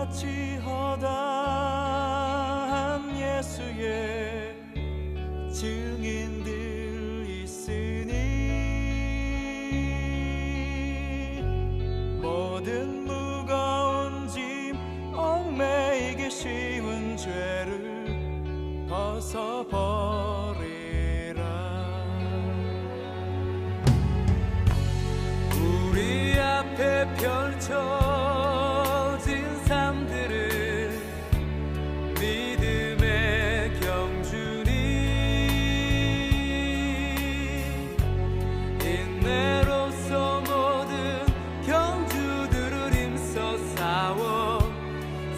구름같이 허다한 예수의 증인들 있으니 모든 무거운 짐 얽매이기 쉬운 죄를 벗어버리라. 우리 앞에 펼쳐진 삶들을 믿음의 경주니 인내로서 모든 경주들을 힘써 싸워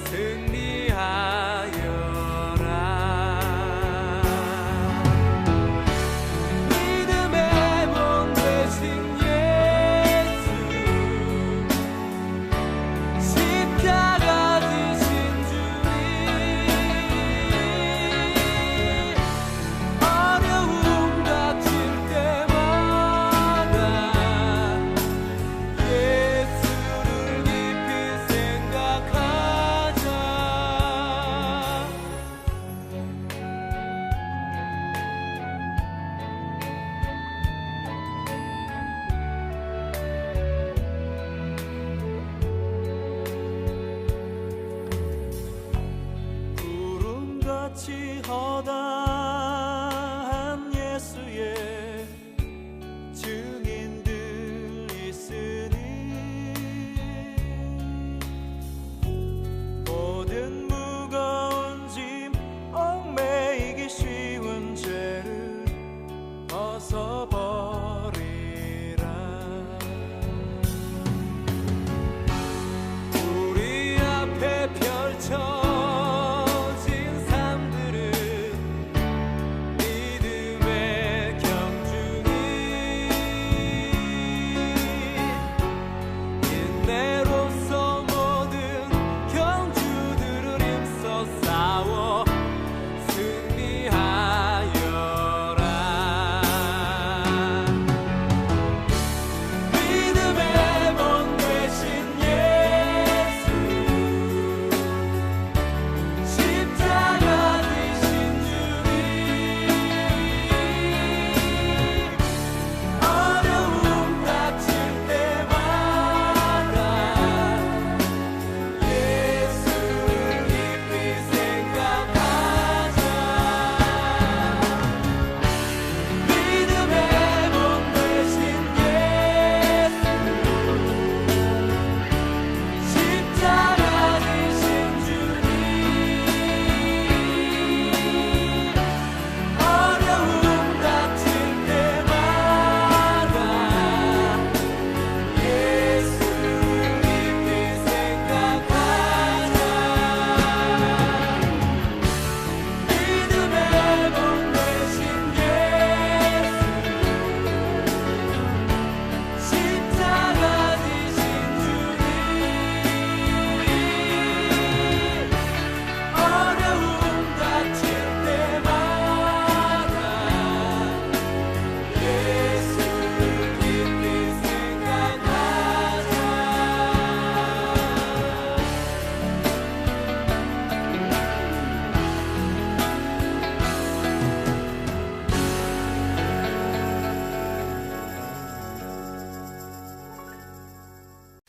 승리하여라. 믿음의 몸 되신 십자가 지신 주님, 어려움 닥칠 때마다 예수를 깊이 생각하자. 구름같이 허다한 예수의 증인들 있으니 모든 무거운 짐 얽매이기 쉬운 죄를 벗어버리라. 우리 앞에 펼쳐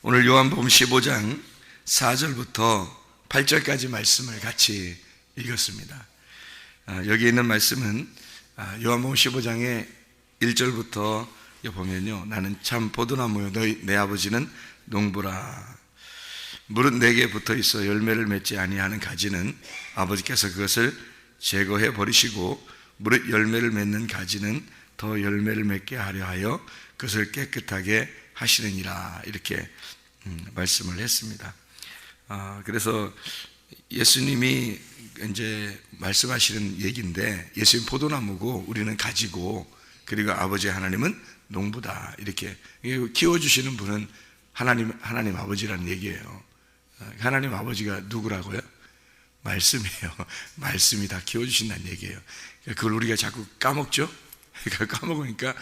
오늘 요한복음 15장 4절부터 8절까지 말씀을 같이 읽었습니다. 여기 있는 말씀은 요한복음 15장의 1절부터 보면요, 나는 참 포도나무요 너희 내 아버지는 농부라. 무릇 내게 붙어 있어 열매를 맺지 아니하는 가지는 아버지께서 그것을 제거해 버리시고 무릇 열매를 맺는 가지는 더 열매를 맺게 하려 하여 그것을 깨끗하게 하시느니라. 이렇게 말씀을 했습니다. 그래서 예수님이 이제 말씀하시는 얘기인데, 예수님 포도나무고 우리는 가지고, 그리고 아버지 하나님은 농부다. 이렇게 키워주시는 분은 하나님 아버지라는 얘기예요. 하나님 아버지가 누구라고요? 말씀이에요. 말씀이 다 키워주신다는 얘기예요. 그걸 우리가 자꾸 까먹죠? 까먹으니까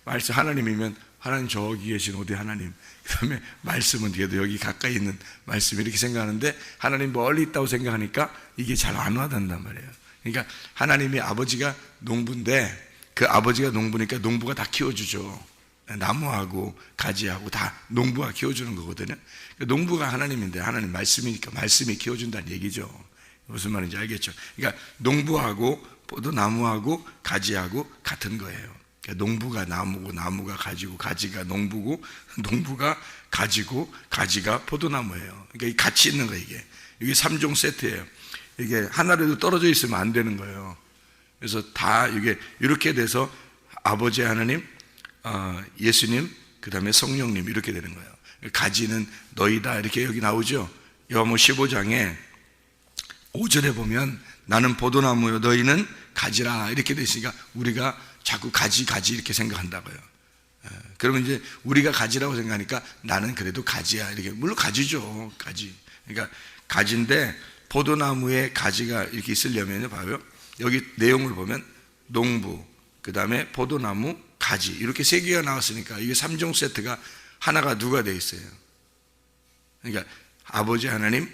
말씀 하나님이면 하나님 저기 계신 어디 하나님, 그 다음에 말씀은 그래도 여기 가까이 있는 말씀, 이렇게 생각하는데 하나님 멀리 있다고 생각하니까 이게 잘 안 와닿는단 말이에요. 그러니까 하나님이 아버지가 농부인데 그 아버지가 농부니까 농부가 다 키워주죠. 나무하고 가지하고 다 농부가 키워주는 거거든요. 농부가 하나님인데 하나님 말씀이니까 말씀이 키워준다는 얘기죠. 무슨 말인지 알겠죠? 그러니까 농부하고 포도나무하고 가지하고 같은 거예요. 그러니까 농부가 나무고 나무가 가지고 가지가 농부고 농부가 가지고 가지가 포도나무예요. 그러니까 이 같이 있는 거예요. 이게 3종 세트예요. 이게 하나라도 떨어져 있으면 안 되는 거예요. 그래서 다 이게 이렇게 돼서 아버지 하나님, 예수님, 그 다음에 성령님 이렇게 되는 거예요. 가지는 너희다 이렇게 여기 나오죠. 요한복음 15장에 5절에 보면 나는 포도나무요 너희는 가지라 이렇게 돼 있으니까 우리가 자꾸 가지 이렇게 생각한다고요. 그러면 이제 우리가 가지라고 생각하니까 나는 그래도 가지야 이렇게. 물론 가지죠. 가지. 그러니까 가지인데 포도나무에 가지가 이렇게 있으려면 봐요. 여기 내용을 보면 농부, 그 다음에 포도나무, 가지 이렇게 세 개가 나왔으니까 이게 3종 세트가 하나가 누가 돼 있어요? 그러니까 아버지 하나님,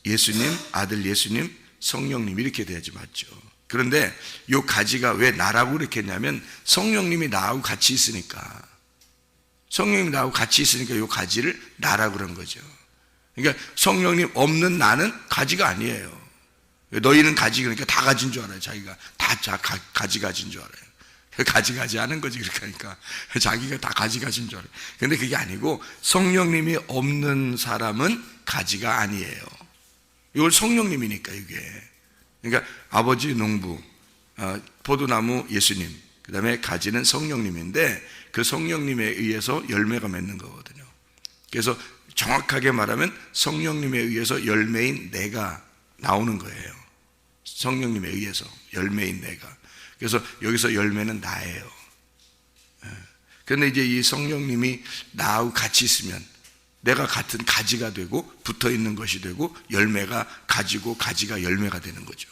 예수님, 아들 예수님, 성령님 이렇게 돼야지 맞죠. 그런데 이 가지가 왜 나라고 이렇게 했냐면 성령님이 나하고 같이 있으니까, 성령님이 나하고 같이 있으니까 이 가지를 나라고 그런 거죠. 그러니까 성령님 없는 나는 가지가 아니에요. 너희는 가지, 그러니까 다 가진 줄 알아요. 자기가 다 가지 가진 줄 알아요. 가지 하는 거지. 그렇게 하니까 자기가 다 가진 줄 알아요. 근데 그게 아니고 성령님이 없는 사람은 가지가 아니에요. 이걸 성령님이니까 이게. 그러니까 아버지 농부, 포도나무 예수님, 그 다음에 가지는 성령님인데 그 성령님에 의해서 열매가 맺는 거거든요. 그래서 정확하게 말하면 성령님에 의해서 열매인 내가 나오는 거예요. 성령님에 의해서 열매인 내가. 그래서 여기서 열매는 나예요. 그런데 이제 이 성령님이 나하고 같이 있으면 내가 같은 가지가 되고 붙어 있는 것이 되고 열매가 가지고 가지가 열매가 되는 거죠.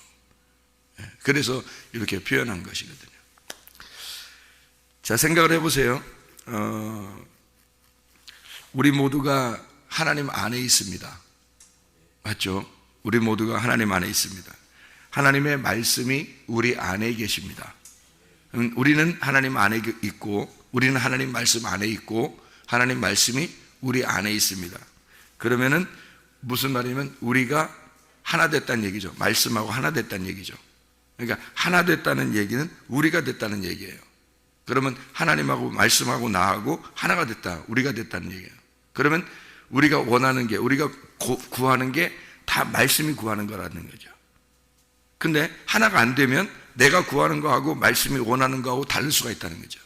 그래서 이렇게 표현한 것이거든요. 자, 생각을 해보세요. 우리 모두가 하나님 안에 있습니다. 맞죠? 우리 모두가 하나님 안에 있습니다. 하나님의 말씀이 우리 안에 계십니다. 우리는 하나님 안에 있고 우리는 하나님 말씀 안에 있고 하나님 말씀이 우리 안에 있습니다. 그러면은 무슨 말이냐면 우리가 하나 됐다는 얘기죠. 말씀하고 하나 됐다는 얘기죠. 그러니까 하나 됐다는 얘기는 우리가 됐다는 얘기예요. 그러면 하나님하고 말씀하고 나하고 하나가 됐다, 우리가 됐다는 얘기예요. 그러면 우리가 원하는 게, 우리가 구하는 게 다 말씀이 구하는 거라는 거죠. 근데 하나가 안 되면 내가 구하는 거하고 말씀이 원하는 거하고 다를 수가 있다는 거죠.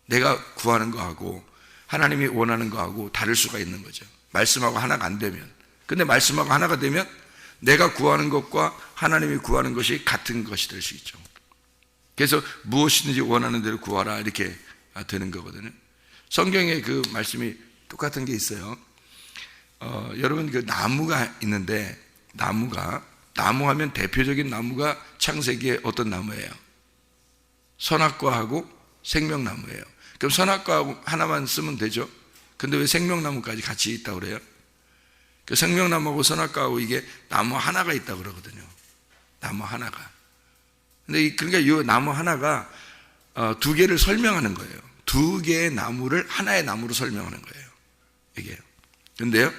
내가 구하는 거하고 하나님이 원하는 거하고 다를 수가 있는 거죠. 말씀하고 하나가 안 되면. 근데 말씀하고 하나가 되면 내가 구하는 것과 하나님이 구하는 것이 같은 것이 될 수 있죠. 그래서 무엇이든지 원하는 대로 구하라 이렇게 되는 거거든요. 성경에 그 말씀이 똑같은 게 있어요. 여러분 그 나무가 있는데 나무 하면 대표적인 나무가 창세기에 어떤 나무예요? 선악과하고 생명나무예요. 그럼 선악과하고 하나만 쓰면 되죠. 근데 왜 생명나무까지 같이 있다고 그래요? 그 생명나무하고 선악과하고 이게 나무 하나가 있다고 그러거든요. 나무 하나가. 근데 그러니까 이 나무 하나가 두 개를 설명하는 거예요. 두 개의 나무를 하나의 나무로 설명하는 거예요. 이게요. 근데요,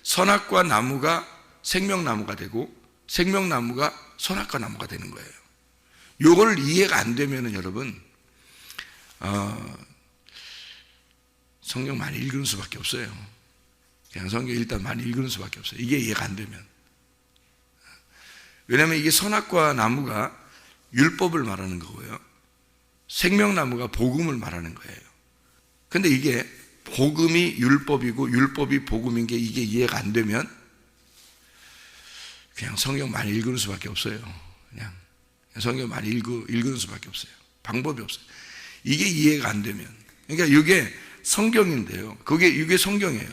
선악과 나무가 생명나무가 되고 생명나무가 선악과 나무가 되는 거예요. 요걸 이해가 안 되면은 여러분, 성경 많이 읽는 수밖에 없어요. 그냥 성경 일단 많이 읽는 수밖에 없어요. 이게 이해가 안 되면. 왜냐하면 이게 선악과 나무가 율법을 말하는 거고요. 생명나무가 복음을 말하는 거예요. 근데 이게 복음이 율법이고 율법이 복음인 게 이게 이해가 안 되면 그냥 성경 많이 읽는 수밖에 없어요. 그냥 성경 많이 읽는 수밖에 없어요. 방법이 없어요. 이게 이해가 안 되면. 그러니까 이게 성경인데요. 이게 성경이에요.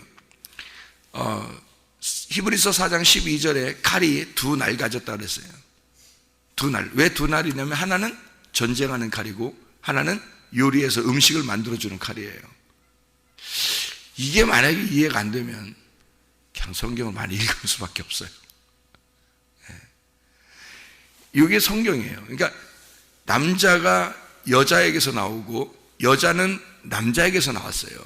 히브리서 4장 12절에 칼이 두 날 가졌다 그랬어요. 두 날. 왜 두 날이냐면 하나는 전쟁하는 칼이고 하나는 요리해서 음식을 만들어주는 칼이에요. 이게 만약에 이해가 안 되면 그냥 성경을 많이 읽을 수밖에 없어요. 이게 성경이에요. 그러니까 남자가 여자에게서 나오고 여자는 남자에게서 나왔어요.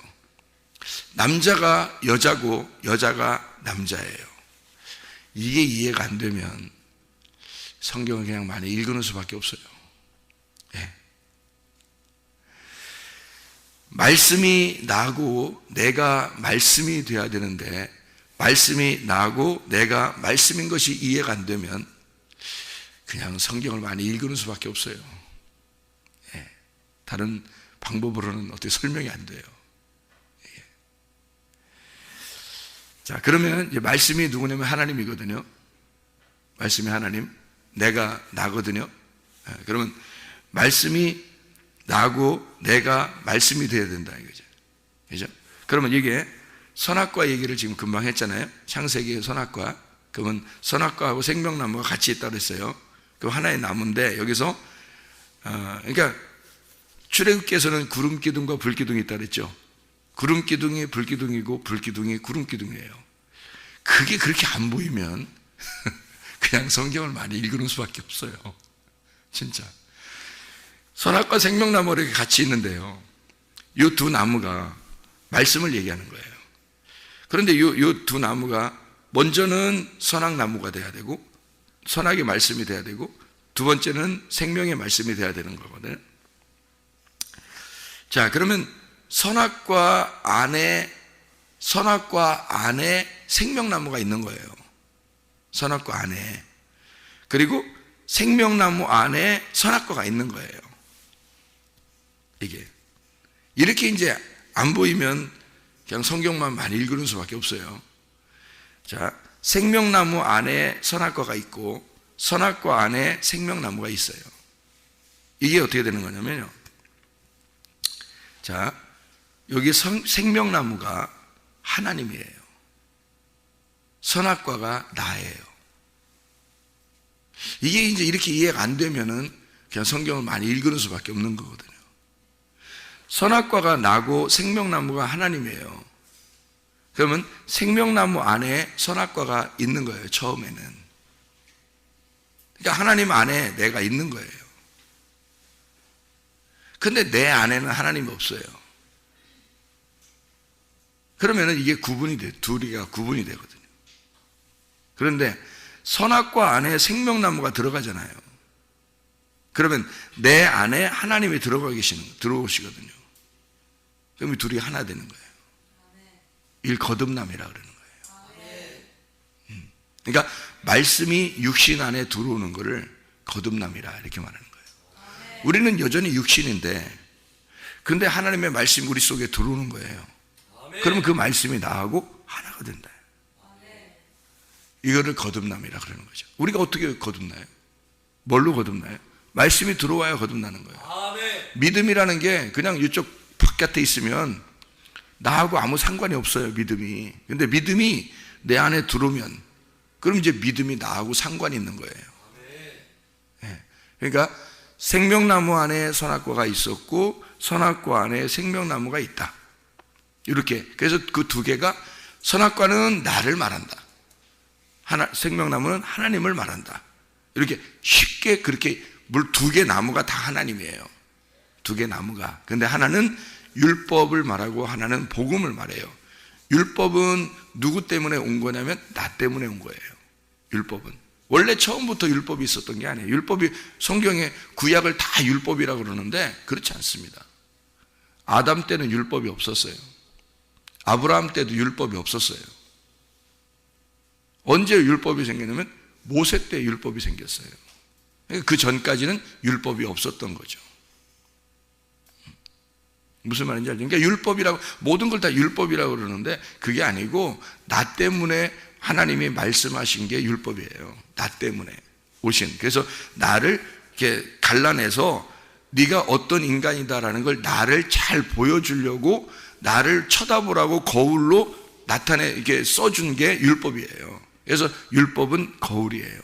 남자가 여자고 여자가 남자예요. 이게 이해가 안 되면 성경을 그냥 많이 읽는 수밖에 없어요. 예. 말씀이 나고 내가 말씀이 되어야 되는데 말씀이 나고 내가 말씀인 것이 이해가 안 되면 그냥 성경을 많이 읽는 수밖에 없어요. 예. 다른 방법으로는 어떻게 설명이 안 돼요. 예. 자, 그러면 이제 말씀이 누구냐면 하나님이거든요. 말씀이 하나님, 내가 나거든요. 예. 그러면 말씀이 나고 내가 말씀이 되어야 된다 이거죠. 그죠? 그러면 이게 선악과 얘기를 지금 금방 했잖아요. 창세기의 선악과. 그러면 선악과하고 생명나무가 같이 있다고 했어요. 그 하나의 나무인데 여기서 그러니까 출애굽기에서는 구름기둥과 불기둥이 있다고 했죠. 구름기둥이 불기둥이고 불기둥이 구름기둥이에요. 그게 그렇게 안 보이면 그냥 성경을 많이 읽는 수밖에 없어요. 진짜. 선악과 생명나무 이렇게 같이 있는데요. 이 두 나무가 말씀을 얘기하는 거예요. 그런데 이 두 나무가 먼저는 선악나무가 돼야 되고 선악의 말씀이 돼야 되고 두 번째는 생명의 말씀이 돼야 되는 거거든요. 자, 그러면 선악과 안에 생명나무가 있는 거예요. 선악과 안에. 그리고 생명나무 안에 선악과가 있는 거예요. 이게 이렇게 이제 안 보이면 그냥 성경만 많이 읽는 수밖에 없어요. 자, 생명나무 안에 선악과가 있고 선악과 안에 생명나무가 있어요. 이게 어떻게 되는 거냐면요. 자, 여기 생명나무가 하나님이에요. 선악과가 나예요. 이게 이제 이렇게 이해가 안 되면은 그냥 성경을 많이 읽는 수밖에 없는 거거든요. 선악과가 나고 생명나무가 하나님이에요. 그러면 생명나무 안에 선악과가 있는 거예요. 처음에는. 그러니까 하나님 안에 내가 있는 거예요. 근데 내 안에는 하나님이 없어요. 그러면은 이게 구분이 돼. 둘이가 구분이 되거든요. 그런데 선악과 안에 생명나무가 들어가잖아요. 그러면 내 안에 하나님이 들어오시거든요. 그럼 이 둘이 하나 되는 거예요. 일 거듭남이라 그러는 거예요. 그러니까 말씀이 육신 안에 들어오는 것을 거듭남이라 이렇게 말하는 거예요. 우리는 여전히 육신인데 근데 하나님의 말씀이 우리 속에 들어오는 거예요. 그러면 그 말씀이 나하고 하나가 된다. 이거를 거듭남이라 그러는 거죠. 우리가 어떻게 거듭나요? 뭘로 거듭나요? 말씀이 들어와야 거듭나는 거예요. 믿음이라는 게 그냥 이쪽 바깥에 있으면 나하고 아무 상관이 없어요. 믿음이. 근데 믿음이 내 안에 들어오면 그럼 이제 믿음이 나하고 상관이 있는 거예요. 네. 그러니까 생명나무 안에 선악과가 있었고 선악과 안에 생명나무가 있다. 이렇게. 그래서 그 두 개가 선악과는 나를 말한다. 생명나무는 하나님을 말한다. 이렇게 쉽게 그렇게 두 개 나무가 다 하나님이에요. 두 개 나무가. 근데 하나는 율법을 말하고 하나는 복음을 말해요. 율법은 누구 때문에 온 거냐면 나 때문에 온 거예요. 율법은 원래 처음부터 율법이 있었던 게 아니에요. 율법이 성경에 구약을 다 율법이라고 그러는데 그렇지 않습니다. 아담 때는 율법이 없었어요. 아브라함 때도 율법이 없었어요. 언제 율법이 생겼냐면 모세 때 율법이 생겼어요. 그 전까지는 율법이 없었던 거죠. 무슨 말인지 알죠? 그러니까 율법이라고 모든 걸 다 율법이라고 그러는데 그게 아니고 나 때문에 하나님이 말씀하신 게 율법이에요. 나 때문에 오신. 그래서 나를 이렇게 갈라내서 네가 어떤 인간이다라는 걸 나를 잘 보여주려고 나를 쳐다보라고 거울로 이렇게 써준 게 율법이에요. 그래서 율법은 거울이에요.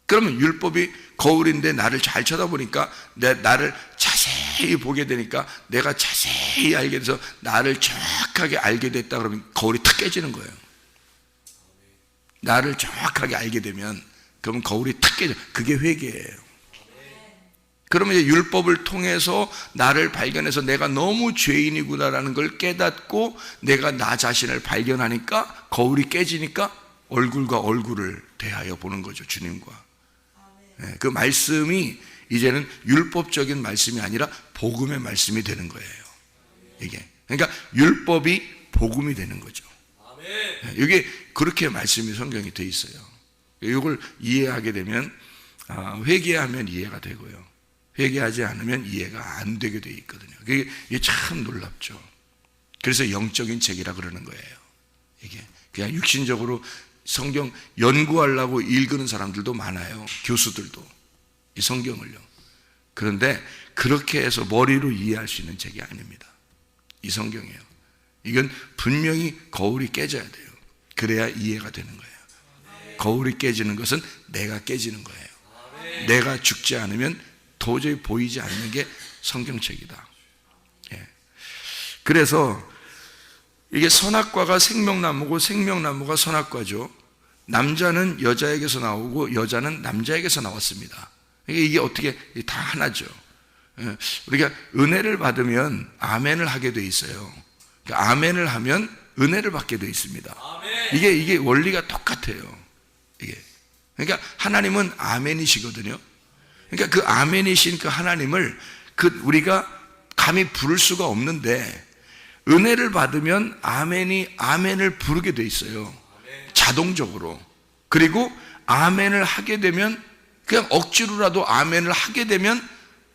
그러면 율법이 거울인데 나를 잘 쳐다보니까 나를 자세히 보게 되니까 내가 자세히 알게 돼서 나를 정확하게 알게 됐다 그러면 거울이 탁 깨지는 거예요. 나를 정확하게 알게 되면 그러면 거울이 탁 깨져. 그게 회개예요. 그러면 이제 율법을 통해서 나를 발견해서 내가 너무 죄인이구나라는 걸 깨닫고 내가 나 자신을 발견하니까 거울이 깨지니까 얼굴과 얼굴을 대하여 보는 거죠. 주님과. 그 말씀이 이제는 율법적인 말씀이 아니라 복음의 말씀이 되는 거예요. 이게. 그러니까 율법이 복음이 되는 거죠. 이게 그렇게 말씀이 성경이 돼 있어요. 이걸 이해하게 되면 회개하면 이해가 되고요. 회개하지 않으면 이해가 안 되게 돼 있거든요. 이게 참 놀랍죠. 그래서 영적인 책이라 그러는 거예요. 이게 그냥 육신적으로 성경 연구하려고 읽는 사람들도 많아요. 교수들도 이 성경을요. 그런데 그렇게 해서 머리로 이해할 수 있는 책이 아닙니다. 이 성경이에요. 이건 분명히 거울이 깨져야 돼요. 그래야 이해가 되는 거예요. 거울이 깨지는 것은 내가 깨지는 거예요. 내가 죽지 않으면 도저히 보이지 않는 게 성경책이다. 예. 그래서 이게 선악과가 생명나무고 생명나무가 선악과죠. 남자는 여자에게서 나오고 여자는 남자에게서 나왔습니다. 이게 어떻게 다 하나죠. 예. 우리가 은혜를 받으면 아멘을 하게 돼 있어요. 그러니까 아멘을 하면 은혜를 받게 돼 있습니다. 이게 원리가 똑같아요. 이게. 그러니까 하나님은 아멘이시거든요. 그러니까 그 아멘이신 그 하나님을 우리가 감히 부를 수가 없는데 은혜를 받으면 아멘을 부르게 돼 있어요. 자동적으로. 그리고 아멘을 하게 되면 그냥 억지로라도 아멘을 하게 되면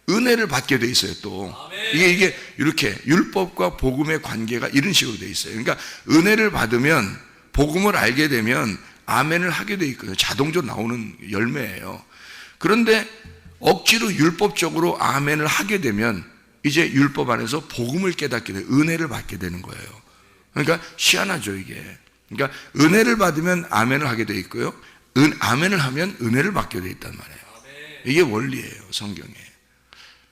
은혜를 받게 돼 있어요. 또 이게 이렇게 율법과 복음의 관계가 이런 식으로 돼 있어요. 그러니까 은혜를 받으면 복음을 알게 되면 아멘을 하게 돼 있거든요. 자동적으로 나오는 열매예요. 그런데 억지로 율법적으로 아멘을 하게 되면 이제 율법 안에서 복음을 깨닫게 돼요. 은혜를 받게 되는 거예요. 그러니까 희한하죠 이게. 그러니까 은혜를 받으면 아멘을 하게 돼 있고요. 아멘을 하면 은혜를 받게 돼 있단 말이에요. 이게 원리예요 성경에.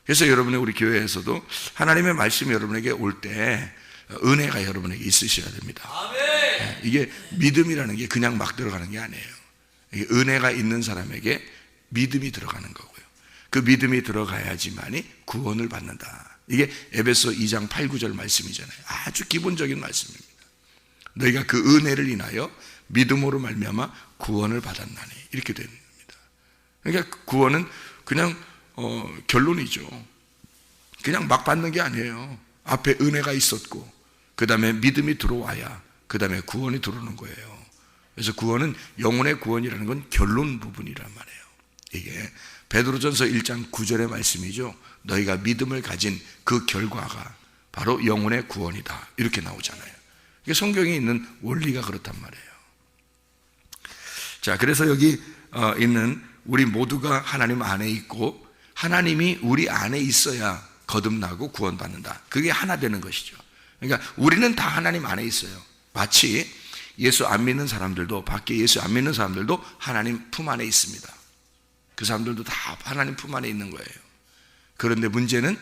그래서 여러분의 우리 교회에서도 하나님의 말씀이 여러분에게 올 때 은혜가 여러분에게 있으셔야 됩니다. 이게 믿음이라는 게 그냥 막 들어가는 게 아니에요. 이게 은혜가 있는 사람에게 믿음이 들어가는 거고요. 그 믿음이 들어가야지만이 구원을 받는다. 이게 에베소 2장 8, 9절 말씀이잖아요. 아주 기본적인 말씀입니다. 너희가 그 은혜를 인하여 믿음으로 말미암아 구원을 받았나니 이렇게 됩니다. 그러니까 구원은 그냥 결론이죠. 그냥 막 받는 게 아니에요. 앞에 은혜가 있었고 그 다음에 믿음이 들어와야 그 다음에 구원이 들어오는 거예요. 그래서 구원은 영혼의 구원이라는 건 결론 부분이란 말이에요. 이게 베드로전서 1장 9절의 말씀이죠. 너희가 믿음을 가진 그 결과가 바로 영혼의 구원이다. 이렇게 나오잖아요. 이게 성경에 있는 원리가 그렇단 말이에요. 자, 그래서 여기 있는 우리 모두가 하나님 안에 있고 하나님이 우리 안에 있어야 거듭나고 구원받는다. 그게 하나 되는 것이죠. 그러니까 우리는 다 하나님 안에 있어요. 마치 예수 안 믿는 사람들도 밖에 예수 안 믿는 사람들도 하나님 품 안에 있습니다. 그 사람들도 다 하나님 품 안에 있는 거예요. 그런데 문제는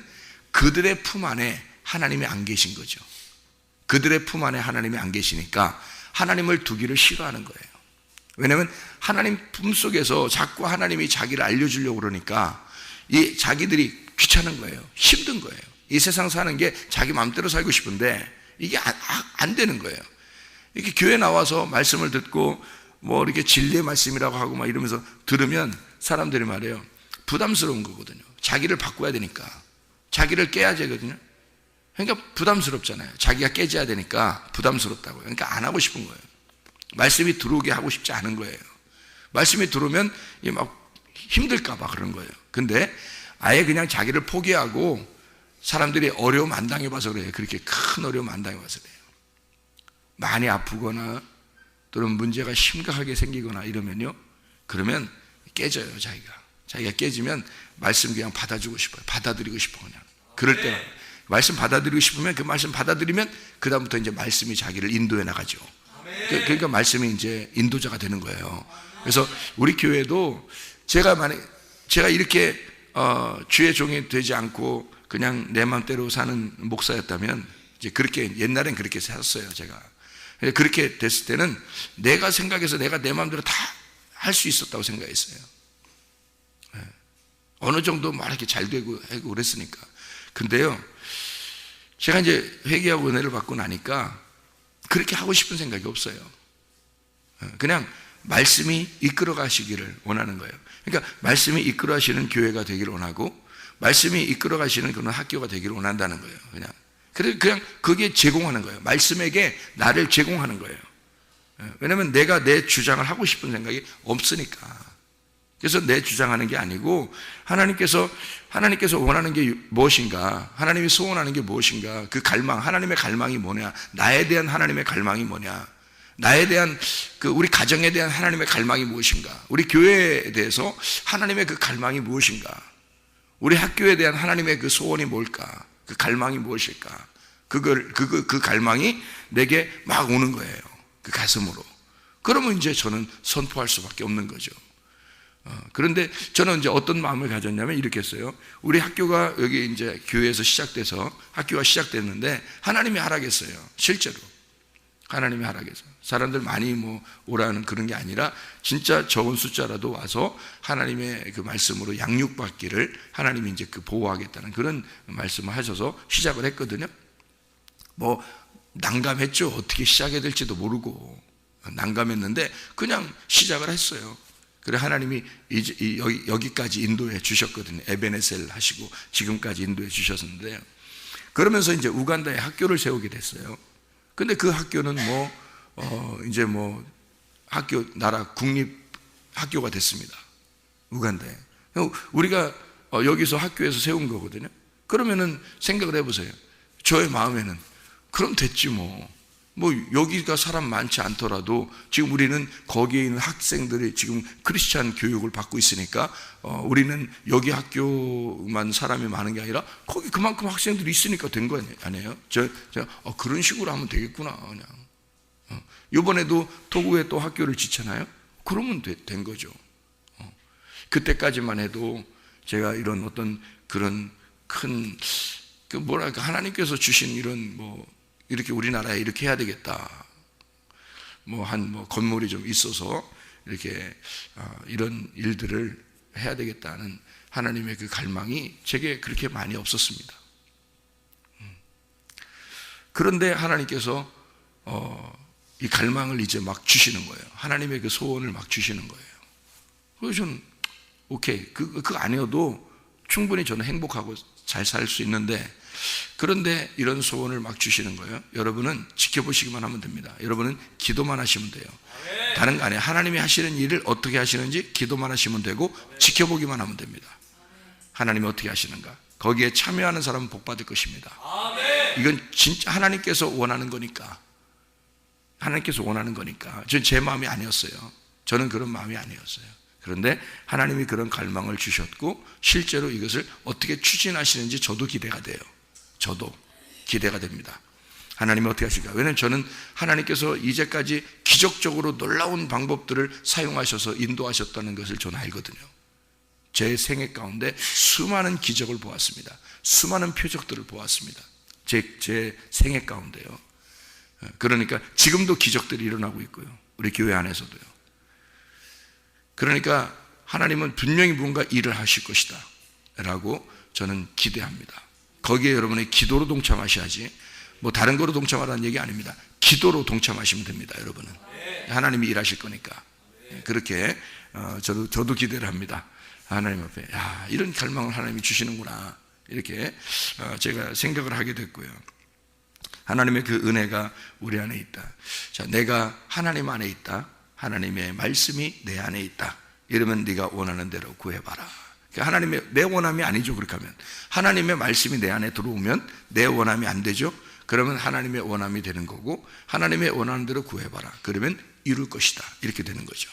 그들의 품 안에 하나님이 안 계신 거죠. 그들의 품 안에 하나님이 안 계시니까 하나님을 두기를 싫어하는 거예요. 왜냐하면 하나님 품 속에서 자꾸 하나님이 자기를 알려주려고 그러니까 이 자기들이 귀찮은 거예요. 힘든 거예요. 이 세상 사는 게 자기 마음대로 살고 싶은데 이게 안 되는 거예요. 이렇게 교회 나와서 말씀을 듣고 뭐 이렇게 진리의 말씀이라고 하고 막 이러면서 들으면 사람들이 말해요. 부담스러운 거거든요. 자기를 바꿔야 되니까. 자기를 깨야 되거든요. 그러니까 부담스럽잖아요. 자기가 깨져야 되니까 부담스럽다고요. 그러니까 안 하고 싶은 거예요. 말씀이 들어오게 하고 싶지 않은 거예요. 말씀이 들어오면 막 힘들까 봐 그런 거예요. 근데 아예 그냥 자기를 포기하고 사람들이 어려움 안 당해봐서 그래요. 그렇게 큰 어려움 안 당해봐서 그래요. 많이 아프거나 또는 문제가 심각하게 생기거나 이러면요. 그러면 깨져요, 자기가 깨지면 말씀 그냥 받아주고 싶어요. 받아들이고 싶어 그냥. 그럴 때 말씀 받아들이고 싶으면 그 말씀 받아들이면 그 다음부터 이제 말씀이 자기를 인도해 나가죠. 그러니까 말씀이 이제 인도자가 되는 거예요. 그래서 우리 교회도 제가 이렇게 주의 종이 되지 않고 그냥 내 마음대로 사는 목사였다면 이제 그렇게 옛날엔 그렇게 살았어요. 제가 그렇게 됐을 때는 내가 생각해서 내가 내 마음대로 다 할 수 있었다고 생각했어요. 어느 정도 막 이렇게 잘 되고 하고 그랬으니까. 근데요, 제가 이제 회개하고 은혜를 받고 나니까 그렇게 하고 싶은 생각이 없어요. 그냥 말씀이 이끌어 가시기를 원하는 거예요. 그러니까 말씀이 이끌어 가시는 교회가 되기를 원하고 말씀이 이끌어 가시는 그런 학교가 되기를 원한다는 거예요. 그냥 그게 제공하는 거예요. 말씀에게 나를 제공하는 거예요. 왜냐하면 내가 내 주장을 하고 싶은 생각이 없으니까. 그래서 내 주장하는 게 아니고 하나님께서 원하는 게 무엇인가, 하나님이 소원하는 게 무엇인가, 그 갈망, 하나님의 갈망이 뭐냐, 나에 대한 하나님의 갈망이 뭐냐, 나에 대한 우리 가정에 대한 하나님의 갈망이 무엇인가, 우리 교회에 대해서 하나님의 그 갈망이 무엇인가, 우리 학교에 대한 하나님의 그 소원이 뭘까, 그 갈망이 무엇일까, 그 갈망이 내게 막 오는 거예요. 그 가슴으로. 그러면 이제 저는 선포할 수밖에 없는 거죠. 그런데 저는 이제 어떤 마음을 가졌냐면 이렇게 했어요. 우리 학교가 여기 이제 교회에서 시작돼서 학교가 시작됐는데 하나님이 하락했어요. 실제로. 하나님이 하락해서. 사람들 많이 오라는 그런 게 아니라 진짜 적은 숫자라도 와서 하나님의 그 말씀으로 양육받기를 하나님이 이제 보호하겠다는 그런 말씀을 하셔서 시작을 했거든요. 난감했죠. 어떻게 시작해야 될지도 모르고 난감했는데 그냥 시작을 했어요. 그래 하나님이 이제 여기까지 인도해 주셨거든요. 에베네셀 하시고 지금까지 인도해 주셨는데요. 그러면서 이제 우간다에 학교를 세우게 됐어요. 근데 그 학교는 이제 학교 나라 국립 학교가 됐습니다. 우간다에. 우리가 여기서 학교에서 세운 거거든요. 그러면은 생각을 해보세요. 저의 마음에는 그럼 됐지 여기가 사람 많지 않더라도 지금 우리는 거기에 있는 학생들이 지금 크리스찬 교육을 받고 있으니까 우리는 여기 학교만 사람이 많은 게 아니라 거기 그만큼 학생들이 있으니까 된 거 아니에요? 그런 식으로 하면 되겠구나 그냥. 이번에도 토구에 또 학교를 짓잖아요. 그러면 된 거죠. 그때까지만 해도 제가 이런 어떤 그런 큰 하나님께서 주신 이런 이렇게 우리나라에 이렇게 해야 되겠다. 건물이 좀 있어서 이렇게 이런 일들을 해야 되겠다는 하나님의 그 갈망이 제게 그렇게 많이 없었습니다. 그런데 하나님께서 이 갈망을 이제 막 주시는 거예요. 하나님의 그 소원을 막 주시는 거예요. 그래서 저는 오케이, 그거 아니어도 충분히 저는 행복하고 잘 살 수 있는데, 그런데 이런 소원을 막 주시는 거예요. 여러분은 지켜보시기만 하면 됩니다. 여러분은 기도만 하시면 돼요. 다른 거 아니에요. 하나님이 하시는 일을 어떻게 하시는지 기도만 하시면 되고 지켜보기만 하면 됩니다. 하나님이 어떻게 하시는가, 거기에 참여하는 사람은 복 받을 것입니다. 이건 진짜 하나님께서 원하는 거니까. 하나님께서 원하는 거니까. 전 제 마음이 아니었어요. 저는 그런 마음이 아니었어요. 그런데 하나님이 그런 갈망을 주셨고 실제로 이것을 어떻게 추진하시는지 저도 기대가 돼요. 저도 기대가 됩니다. 하나님이 어떻게 하실까? 왜냐하면 저는 하나님께서 이제까지 기적적으로 놀라운 방법들을 사용하셔서 인도하셨다는 것을 저는 알거든요. 제 생애 가운데 수많은 기적을 보았습니다. 수많은 표적들을 보았습니다. 제 생애 가운데요. 그러니까 지금도 기적들이 일어나고 있고요. 우리 교회 안에서도요. 그러니까 하나님은 분명히 뭔가 일을 하실 것이다 라고 저는 기대합니다. 거기에 여러분의 기도로 동참하셔야지 다른 거로 동참하라는 얘기 아닙니다. 기도로 동참하시면 됩니다. 여러분은 하나님이 일하실 거니까. 그렇게 저도 기대를 합니다. 하나님 앞에 이런 갈망을 하나님이 주시는구나, 이렇게 제가 생각을 하게 됐고요. 하나님의 그 은혜가 우리 안에 있다. 자, 내가 하나님 안에 있다. 하나님의 말씀이 내 안에 있다. 이러면 네가 원하는 대로 구해봐라. 하나님의 내 원함이 아니죠. 그렇게 하면 하나님의 말씀이 내 안에 들어오면 내 원함이 안 되죠. 그러면 하나님의 원함이 되는 거고, 하나님의 원하는 대로 구해봐라. 그러면 이룰 것이다. 이렇게 되는 거죠.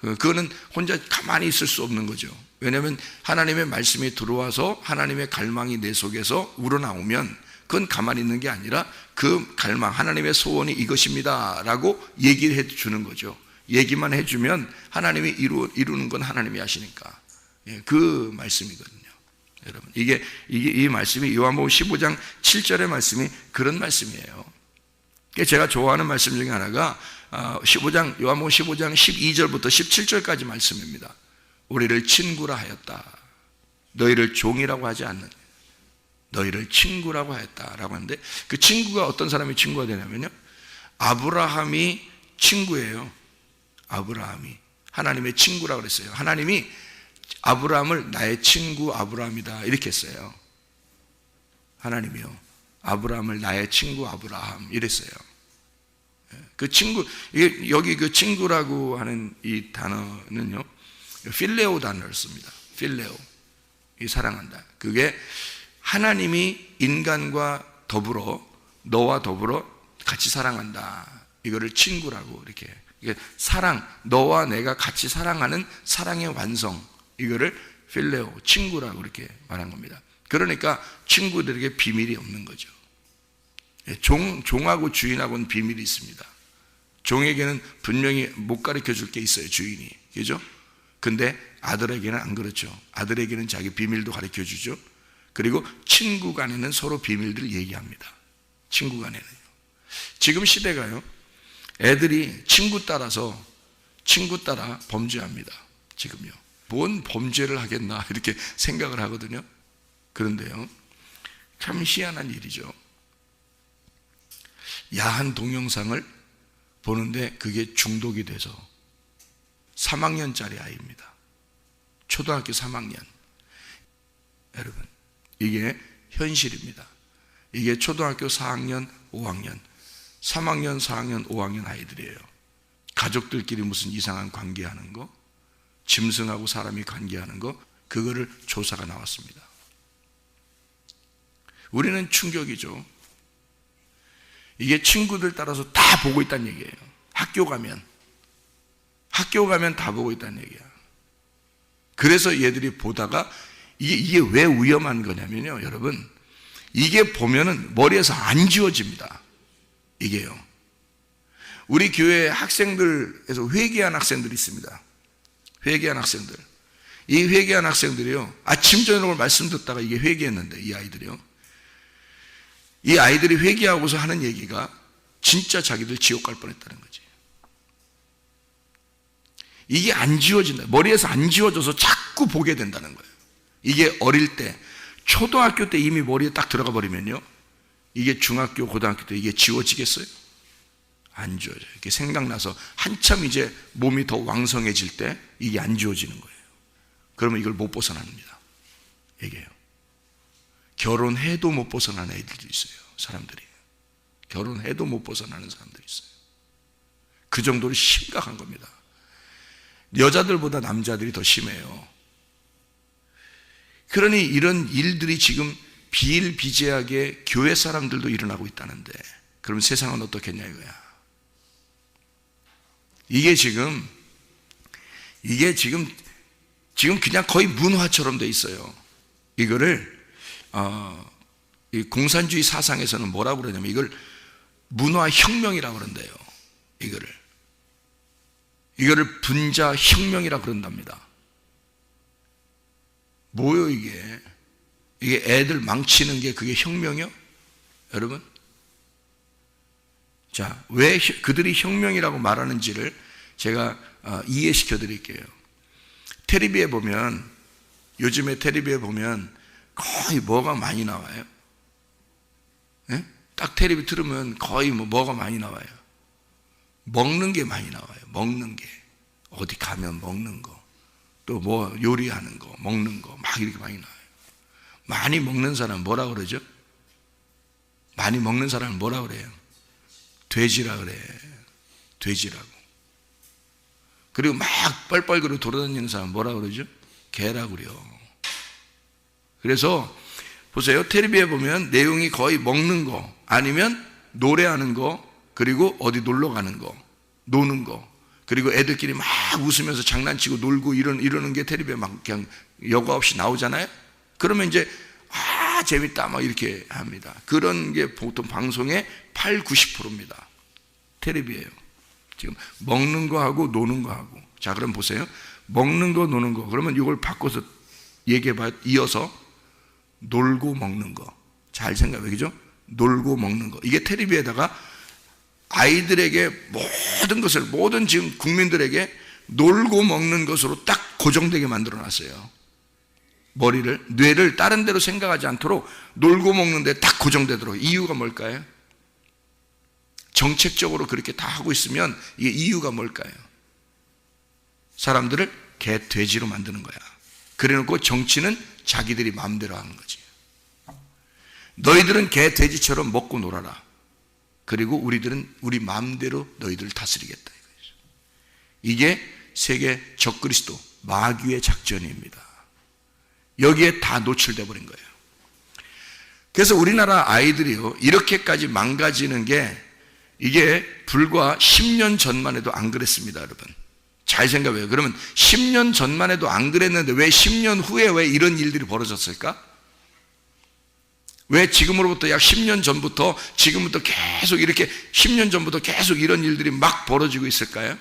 그거는 혼자 가만히 있을 수 없는 거죠. 왜냐하면 하나님의 말씀이 들어와서 하나님의 갈망이 내 속에서 우러나오면 그건 가만히 있는 게 아니라 그 갈망, 하나님의 소원이 이것입니다 라고 얘기를 해주는 거죠. 얘기만 해주면 하나님이 이루는 건 하나님이 하시니까. 그 말씀이거든요. 여러분, 이 말씀이 요한복음 15장 7절의 말씀이 그런 말씀이에요. 제가 좋아하는 말씀 중에 하나가 요한복음 15장 12절부터 17절까지 말씀입니다. 우리를 친구라 하였다. 너희를 종이라고 하지 않는, 너희를 친구라고 하였다라고 하는데, 그 친구가 어떤 사람이 친구가 되냐면요, 아브라함이 친구예요. 아브라함이 하나님의 친구라고 그랬어요. 하나님이 아브라함을 나의 친구 아브라함이다 이렇게 했어요. 하나님이요, 아브라함을 나의 친구 아브라함 이랬어요. 그 친구, 여기 그 친구라고 하는 이 단어는요, 필레오 단어를 씁니다. 필레오, 이 사랑한다. 그게 하나님이 인간과 더불어, 너와 더불어 같이 사랑한다, 이거를 친구라고 이렇게, 이게 사랑, 너와 내가 같이 사랑하는 사랑의 완성, 이거를 필레오, 친구라고 이렇게 말한 겁니다. 그러니까 친구들에게 비밀이 없는 거죠. 종하고 주인하고는 비밀이 있습니다. 종에게는 분명히 못 가르쳐 줄 게 있어요, 주인이. 그죠? 근데 아들에게는 안 그렇죠. 아들에게는 자기 비밀도 가르쳐 주죠. 그리고 친구 간에는 서로 비밀들을 얘기합니다. 친구 간에는요. 지금 시대가요, 애들이 친구 따라 범죄합니다. 지금요. 뭔 범죄를 하겠나 이렇게 생각을 하거든요. 그런데요, 참 희한한 일이죠. 야한 동영상을 보는데 그게 중독이 돼서 3학년짜리 아이입니다. 초등학교 3학년. 여러분, 이게 현실입니다. 이게 초등학교 4학년, 5학년, 3학년, 4학년, 5학년 아이들이에요. 가족들끼리 무슨 이상한 관계하는 거, 짐승하고 사람이 관계하는 거, 그거를 조사가 나왔습니다. 우리는 충격이죠. 이게 친구들 따라서 다 보고 있다는 얘기예요. 학교 가면 다 보고 있다는 얘기야. 그래서 얘들이 보다가 이게 왜 위험한 거냐면요, 여러분, 이게 보면은 머리에서 안 지워집니다. 이게요. 우리 교회 학생들에서 회개한 학생들이 있습니다. 회개한 학생들. 이 회개한 학생들이요, 아침 저녁을 말씀 듣다가 이게 회개했는데, 이 아이들이요, 이 아이들이 회개하고서 하는 얘기가 진짜 자기들 지옥 갈 뻔했다는 거지. 이게 안 지워진다. 머리에서 안 지워져서 자꾸 보게 된다는 거예요. 이게 어릴 때, 초등학교 때 이미 머리에 딱 들어가 버리면요, 이게 중학교, 고등학교 때 이게 지워지겠어요? 안 지워져요. 이게 생각나서 한참 이제 몸이 더 왕성해질 때 이게 안 지워지는 거예요. 그러면 이걸 못 벗어납니다. 얘기해요. 결혼해도 못 벗어나는 애들도 있어요. 사람들이. 결혼해도 못 벗어나는 사람들이 있어요. 그 정도로 심각한 겁니다. 여자들보다 남자들이 더 심해요. 그러니 이런 일들이 지금 비일비재하게 교회 사람들도 일어나고 있다는데, 그럼 세상은 어떻겠냐 이거야. 이게 지금 그냥 거의 문화처럼 돼 있어요. 이거를 이 공산주의 사상에서는 뭐라고 그러냐면 이걸 문화혁명이라고 그런대요. 이거를 분자혁명이라고 그런답니다. 뭐요 이게? 이게 애들 망치는 게 그게 혁명이요? 여러분? 자, 왜 그들이 혁명이라고 말하는지를 제가 이해시켜 드릴게요. 텔레비에 보면, 요즘에 텔레비에 보면 거의 뭐가 많이 나와요? 네? 딱 텔레비 틀으면 거의 뭐가 많이 나와요? 먹는 게 많이 나와요. 먹는 게. 어디 가면 먹는 거, 또 뭐 요리하는 거, 먹는 거 막 이렇게 많이 나와요. 많이 먹는 사람 뭐라 그러죠? 많이 먹는 사람은 뭐라 그래요? 돼지라 그래. 돼지라고. 그리고 막 뻘뻘거리고 돌아다니는 사람 뭐라 그러죠? 개라 그래요. 그래서 보세요. 텔레비에 보면 내용이 거의 먹는 거, 아니면 노래하는 거, 그리고 어디 놀러 가는 거, 노는 거, 그리고 애들끼리 막 웃으면서 장난치고 놀고 이러는 게 텔레비에 막 그냥 여과 없이 나오잖아요. 그러면 이제 재밌다 막 이렇게 합니다. 그런 게 보통 방송의 80~90%입니다. 텔레비예요. 지금 먹는 거 하고 노는 거 하고. 자, 그럼 보세요. 먹는 거, 노는 거. 그러면 이걸 바꿔서 얘기해봐요. 이어서 놀고 먹는 거. 잘 생각해, 그죠? 놀고 먹는 거. 이게 텔레비에다가 아이들에게 모든 것을, 모든 지금 국민들에게 놀고 먹는 것으로 딱 고정되게 만들어 놨어요. 머리를, 뇌를 다른 데로 생각하지 않도록 놀고 먹는 데 딱 고정되도록. 이유가 뭘까요? 정책적으로 그렇게 다 하고 있으면 이게 이유가 뭘까요? 사람들을 개, 돼지로 만드는 거야. 그래놓고 정치는 자기들이 마음대로 하는 거지. 너희들은 개, 돼지처럼 먹고 놀아라. 그리고 우리들은 우리 마음대로 너희들을 다스리겠다, 이거죠. 이게 세계 적그리스도 마귀의 작전입니다. 여기에 다 노출돼 버린 거예요. 그래서 우리나라 아이들이요, 이렇게까지 망가지는 게 이게 불과 10년 전만 해도 안 그랬습니다, 여러분. 잘 생각해요. 그러면 10년 전만 해도 안 그랬는데 왜 10년 후에 왜 이런 일들이 벌어졌을까? 왜 지금으로부터 약 10년 전부터 지금부터 계속 이렇게 10년 전부터 계속 이런 일들이 막 벌어지고 있을까요?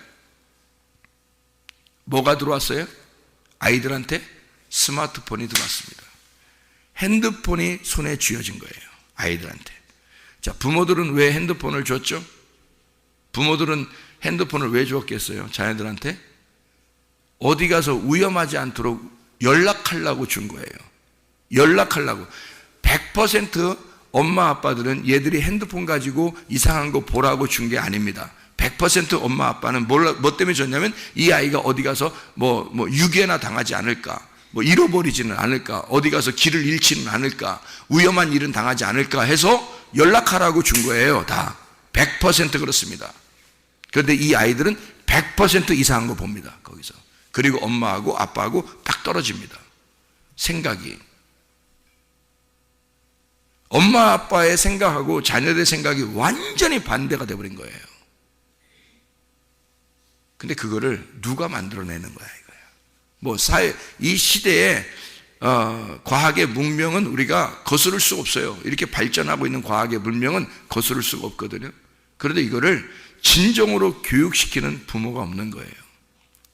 뭐가 들어왔어요? 아이들한테 스마트폰이 들어왔습니다. 핸드폰이 손에 쥐어진 거예요, 아이들한테. 자, 부모들은 왜 핸드폰을 줬죠? 부모들은 핸드폰을 왜 주었겠어요? 자녀들한테? 어디 가서 위험하지 않도록 연락하려고 준 거예요. 연락하려고. 100% 엄마 아빠들은 얘들이 핸드폰 가지고 이상한 거 보라고 준 게 아닙니다. 100% 엄마 아빠는 뭐 때문에 줬냐면 이 아이가 어디 가서 뭐 유괴나 당하지 않을까, 뭐 잃어버리지는 않을까, 어디 가서 길을 잃지는 않을까, 위험한 일은 당하지 않을까 해서 연락하라고 준 거예요. 다 100% 그렇습니다. 그런데 이 아이들은 100% 이상한 거 봅니다, 거기서. 그리고 엄마하고 아빠하고 딱 떨어집니다, 생각이. 엄마 아빠의 생각하고 자녀들의 생각이 완전히 반대가 되어버린 거예요. 근데 그거를 누가 만들어내는 거야, 이거야. 뭐 이 시대에 과학의 문명은 우리가 거스를 수가 없어요. 이렇게 발전하고 있는 과학의 문명은 거스를 수가 없거든요. 그런데 이거를 진정으로 교육시키는 부모가 없는 거예요.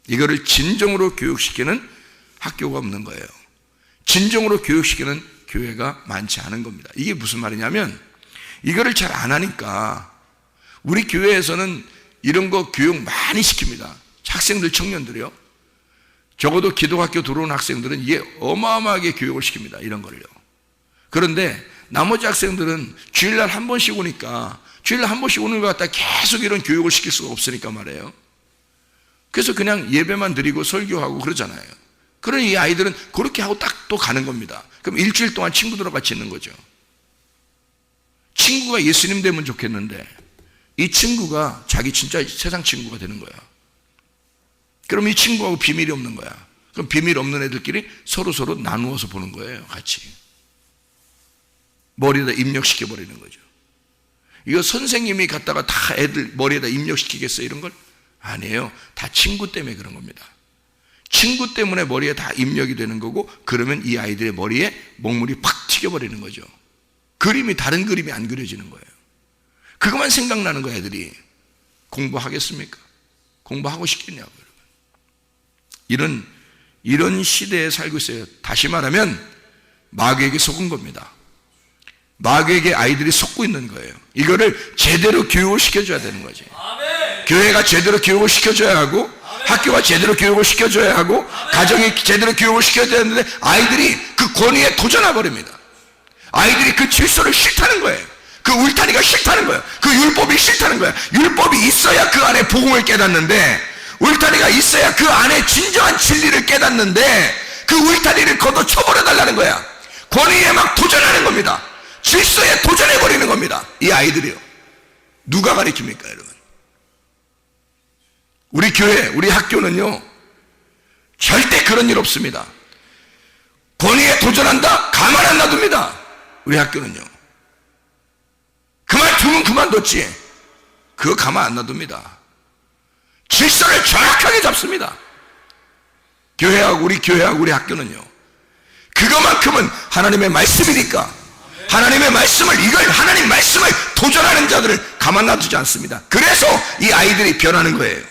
이거를 진정으로 교육시키는 학교가 없는 거예요. 진정으로 교육시키는 교회가 많지 않은 겁니다. 이게 무슨 말이냐면 이거를 잘 안 하니까 우리 교회에서는 이런 거 교육 많이 시킵니다. 학생들, 청년들이요. 적어도 기독학교 들어온 학생들은 이게 어마어마하게 교육을 시킵니다, 이런 걸요. 그런데 나머지 학생들은 주일날 한 번씩 오니까, 주일날 한 번씩 오는 것 같다 계속 이런 교육을 시킬 수가 없으니까 말이에요. 그래서 그냥 예배만 드리고 설교하고 그러잖아요. 그러니 이 아이들은 그렇게 하고 딱 또 가는 겁니다. 그럼 일주일 동안 친구들하고 같이 있는 거죠. 친구가 예수님 되면 좋겠는데 이 친구가 자기 진짜 세상 친구가 되는 거야. 그럼 이 친구하고 비밀이 없는 거야. 그럼 비밀 없는 애들끼리 서로 나누어서 보는 거예요, 같이. 머리에다 입력시켜 버리는 거죠. 이거 선생님이 갖다가 다 애들 머리에다 입력시키겠어요, 이런 걸? 아니에요. 다 친구 때문에 그런 겁니다. 친구 때문에 머리에 다 입력이 되는 거고, 그러면 이 아이들의 머리에 먹물이 팍 튀겨버리는 거죠. 그림이, 다른 그림이 안 그려지는 거예요. 그것만 생각나는 거예요, 애들이. 공부하겠습니까? 공부하고 싶겠냐고, 여러분. 이런 시대에 살고 있어요. 다시 말하면 마귀에게 속은 겁니다. 마귀에게 아이들이 속고 있는 거예요. 이거를 제대로 교육을 시켜줘야 되는 거지. 교회가 제대로 교육을 시켜줘야 하고, 학교가 제대로 교육을 시켜줘야 하고, 가정이 제대로 교육을 시켜야 되는데 아이들이 그 권위에 도전해 버립니다. 아이들이 그 질서를 싫다는 거예요. 그 울타리가 싫다는 거예요. 그 율법이 싫다는 거예요. 율법이 있어야 그 안에 복음을 깨닫는데, 울타리가 있어야 그 안에 진정한 진리를 깨닫는데, 그 울타리를 걷어쳐버려 달라는 거야. 권위에 막 도전하는 겁니다. 질서에 도전해버리는 겁니다, 이 아이들이요. 누가 가르칩니까, 여러분? 우리 교회, 우리 학교는요, 절대 그런 일 없습니다. 권위에 도전한다? 가만 안 놔둡니다, 우리 학교는요. 그만 두면 그만뒀지, 그거 가만 안 놔둡니다. 질서를 정확하게 잡습니다. 교회하고 우리 학교는요. 그것만큼은 하나님의 말씀이니까, 하나님의 말씀을, 이걸 하나님 말씀을 도전하는 자들을 가만 놔두지 않습니다. 그래서 이 아이들이 변하는 거예요.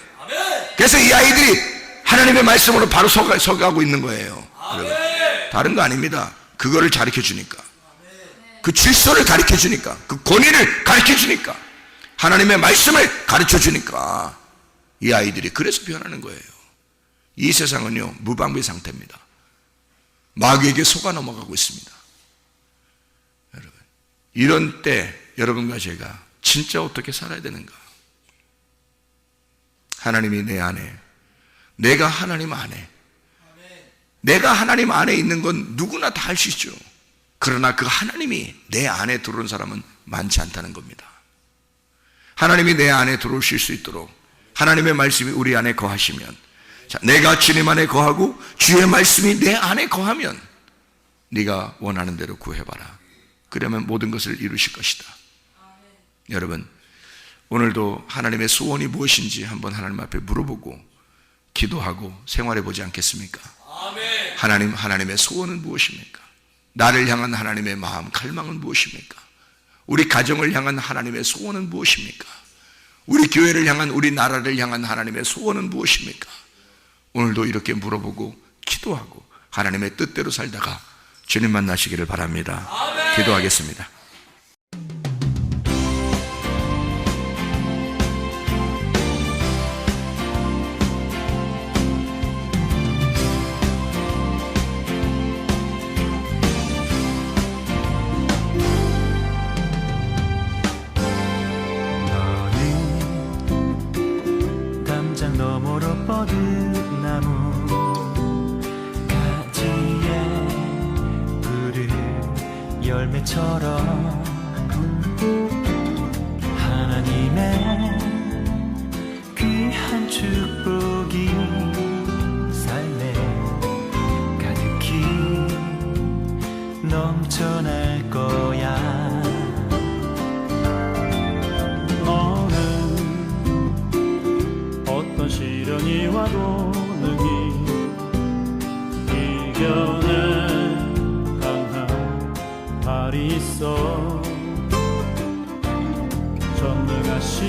그래서 이 아이들이 하나님의 말씀으로 바로 서가고 있는 거예요. 여러분. 다른 거 아닙니다. 그거를 가르쳐 주니까, 그 질서를 가르쳐 주니까, 그 권위를 가르쳐 주니까, 하나님의 말씀을 가르쳐 주니까 이 아이들이 그래서 변하는 거예요. 이 세상은요, 무방비 상태입니다. 마귀에게 속아 넘어가고 있습니다. 여러분, 이런 때 여러분과 제가 진짜 어떻게 살아야 되는가? 하나님이 내 안에, 내가 하나님 안에, 내가 하나님 안에 있는 건 누구나 다 할 수 있죠. 그러나 그 하나님이 내 안에 들어온 사람은 많지 않다는 겁니다. 하나님이 내 안에 들어오실 수 있도록 하나님의 말씀이 우리 안에 거하시면, 자, 내가 주님 안에 거하고 주의 말씀이 내 안에 거하면 네가 원하는 대로 구해봐라. 그러면 모든 것을 이루실 것이다. 여러분, 오늘도 하나님의 소원이 무엇인지 한번 하나님 앞에 물어보고 기도하고 생활해 보지 않겠습니까? 하나님의 소원은 무엇입니까? 나를 향한 하나님의 마음, 갈망은 무엇입니까? 우리 가정을 향한 하나님의 소원은 무엇입니까? 우리 교회를 향한, 우리 나라를 향한 하나님의 소원은 무엇입니까? 오늘도 이렇게 물어보고 기도하고 하나님의 뜻대로 살다가 주님 만나시기를 바랍니다. 기도하겠습니다. 너머로 뻗은 나무 가지에 푸른 열매처럼 하나님의 귀한 축복이 삶에 가득히 넘쳐날 거야. 시련이 와도 능히 이겨낼 강한 발이 있어. 전능하신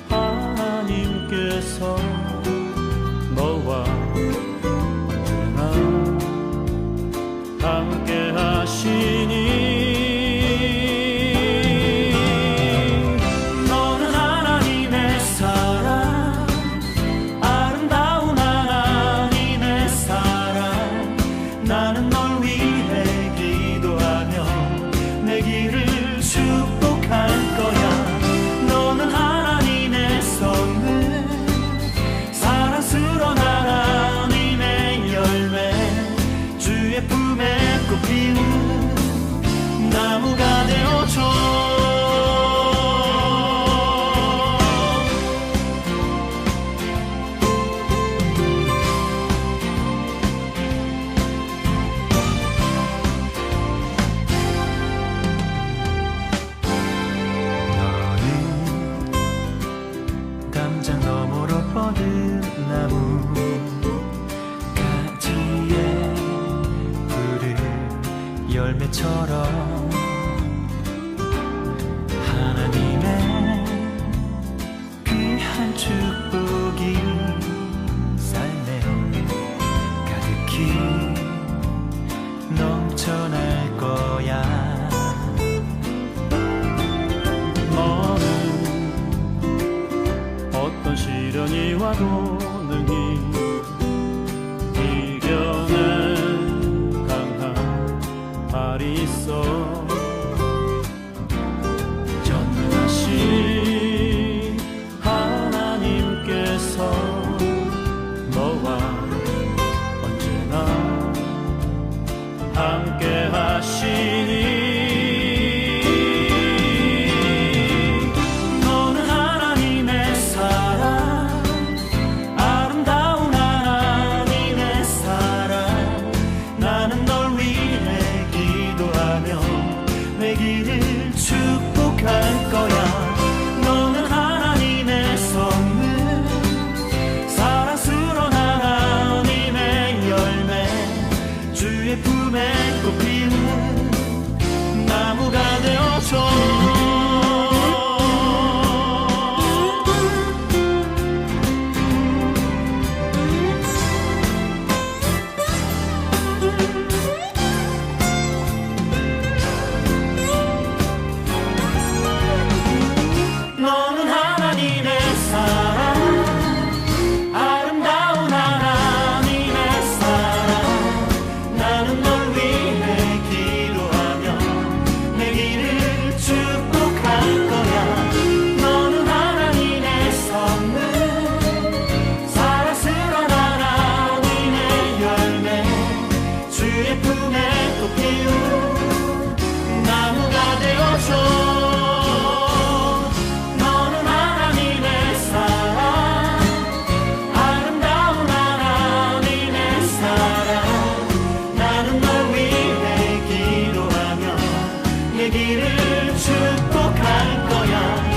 하나님께서 너와 언제나 함께 하시니 나무가 되어줘. 너는 담장 너머로 뻗은 나무 가지에 푸른 열매처럼 하나님의 귀한 축복이 삶에 가득히 넘쳐날 거야. 너는 어떤 시련이 와도 능히 이겨낼 강한 발이 있어. 전능하신 하나님께서 너와 언제나 함께 하시니 너는 하나님의 사랑, 아름다운 축복할 거야.